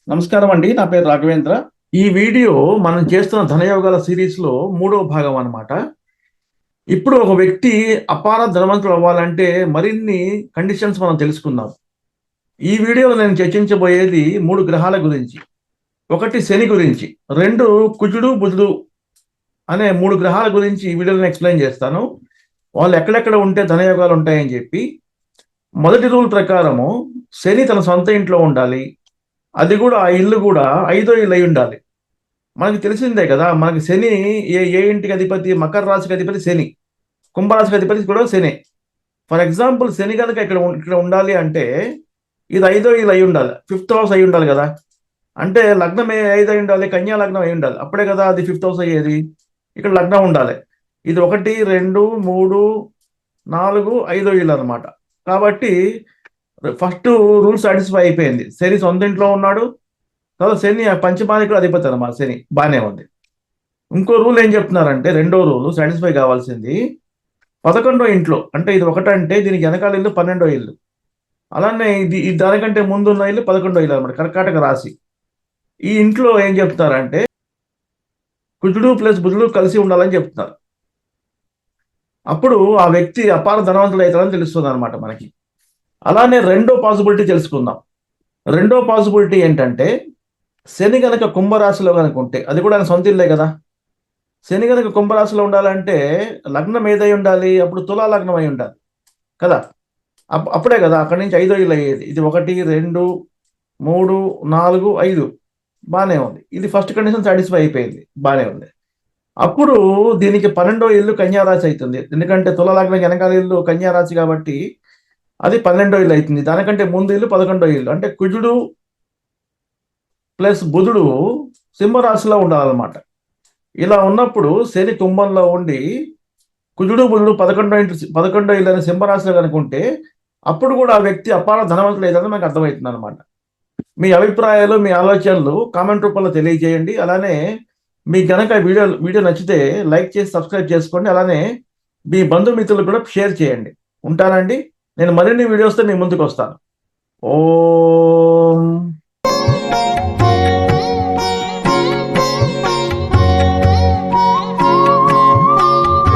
నమస్కారం అండి. నా పేరు రాఘవేంద్ర. ఈ వీడియో మనం చేస్తున్న ధనయోగాల సిరీస్‌లో మూడవ భాగం అన్నమాట. ఇప్పుడు ఒక వ్యక్తి అపార ధనవంతుడు అవ్వాలంటే మరిన్ని కండిషన్స్ మనం తెలుసుకుందాం. ఈ వీడియోలో నేను చర్చించబోయేది 3 గ్రహాల గురించి. ఒకటి శని గురించి, 2 కుజుడు, బుధుడు అనే 3 గ్రహాల గురించి ఈ వీడియోలో నేను ఎక్స్‌ప్లెయిన్ చేస్తాను. వాళ్ళు ఎక్కడెక్కడ ఉంటే ధనయోగాలు ఉంటాయని చెప్పి. మొదటి రూల్ ప్రకారము శని తన సొంత ఇంట్లో ఉండాలి. అది కూడా ఆ ఇల్లు కూడా ఐదో ఇల్లు అయి ఉండాలి. మనకి తెలిసిందే కదా! మనకి శని ఏ ఏ ఇంటికి అధిపతి? మకర రాశికి అధిపతి శని. కుంభరాశికి అధిపతి కూడా శనే. ఫర్ ఎగ్జాంపుల్ శని గనక ఇక్కడ ఉండాలి అంటే ఇది ఐదో ఇల్లు అయి ఉండాలి. ఫిఫ్త్ హౌస్ అయి ఉండాలి కదా! అంటే లగ్నం 5 అయి ఉండాలి. కన్యా లగ్నం అయి ఉండాలి. అప్పుడే కదా అది ఫిఫ్త్ హౌస్ అయ్యేది. ఇక్కడ లగ్నం ఉండాలి. ఇది 1, 2, 3, 4 ఐదో ఇల్లు అనమాట. కాబట్టి ఫస్ట్ రూల్ సాటిస్ఫై అయిపోయింది. శని సొంత ఇంట్లో ఉన్నాడు. తర్వాత శని పంచమానికుడు అధిపతి అనమాట శని. బానే ఉంది. ఇంకో రూల్ ఏం చెప్తున్నారంటే రెండో రూల్ సాటిస్ఫై కావాల్సింది 11వ ఇంట్లో. అంటే ఇది ఒకటంటే దీనికి వెనకాల ఇల్లు 12వ ఇల్లు. అలానే ఇది దానికంటే ముందు ఉన్న ఇల్లు 11వ ఇల్లు అనమాట. కర్కాటక రాశి. ఈ ఇంట్లో ఏం చెప్తున్నారంటే కుజుడు ప్లస్ బుధుడు కలిసి ఉండాలని చెప్తున్నారు. అప్పుడు ఆ వ్యక్తి అపార ధనవంతుడు అవుతాడని తెలుస్తుంది అనమాట మనకి. అలానే రెండో పాసిబిలిటీ తెలుసుకుందాం. రెండో పాసిబిలిటీ ఏంటంటే శని గనక కుంభరాశిలో కనుక ఉంటే, అది కూడా ఆయన సొంత ఇల్లే కదా. శని గనక కుంభరాశిలో ఉండాలంటే లగ్నం ఏదై ఉండాలి? అప్పుడు తులా లగ్నం అయి ఉండాలి కదా. అప్పుడే కదా అక్కడి నుంచి ఐదో ఇల్లు అయ్యేది. ఇది 1, 2, 3, 4, 5 బానే ఉంది. ఇది ఫస్ట్ కండిషన్ సాటిస్ఫై అయిపోయింది. బానే ఉంది. అప్పుడు దీనికి 12వ ఇల్లు కన్యారాశి అవుతుంది. ఎందుకంటే తుల లగ్నం వెనకాల ఇల్లు కన్యారాశి కాబట్టి అది 12వ ఇల్లు అవుతుంది. దానికంటే ముందు ఇల్లు 11వ ఇల్లు. అంటే కుజుడు ప్లస్ బుధుడు సింహరాశిలో ఉండాలన్నమాట. ఇలా ఉన్నప్పుడు శని కుంభంలో ఉండి కుజుడు బుధుడు 11వ ఇల్లు అనే సింహరాశిలో కనుకుంటే అప్పుడు కూడా ఆ వ్యక్తి అపార ధనవంతుడు ఏదని మనకు అర్థమవుతుంది అనమాట. మీ అభిప్రాయాలు, మీ ఆలోచనలు కామెంట్ రూపంలో తెలియజేయండి. అలానే మీకు గనక వీడియో నచ్చితే లైక్ చేసి సబ్స్క్రైబ్ చేసుకోండి. అలానే మీ బంధుమిత్రులకు కూడా షేర్ చేయండి. ఉంటానండి. నేను మరిన్ని వీడియోస్తో మీ ముందుకు వస్తాను. ఓం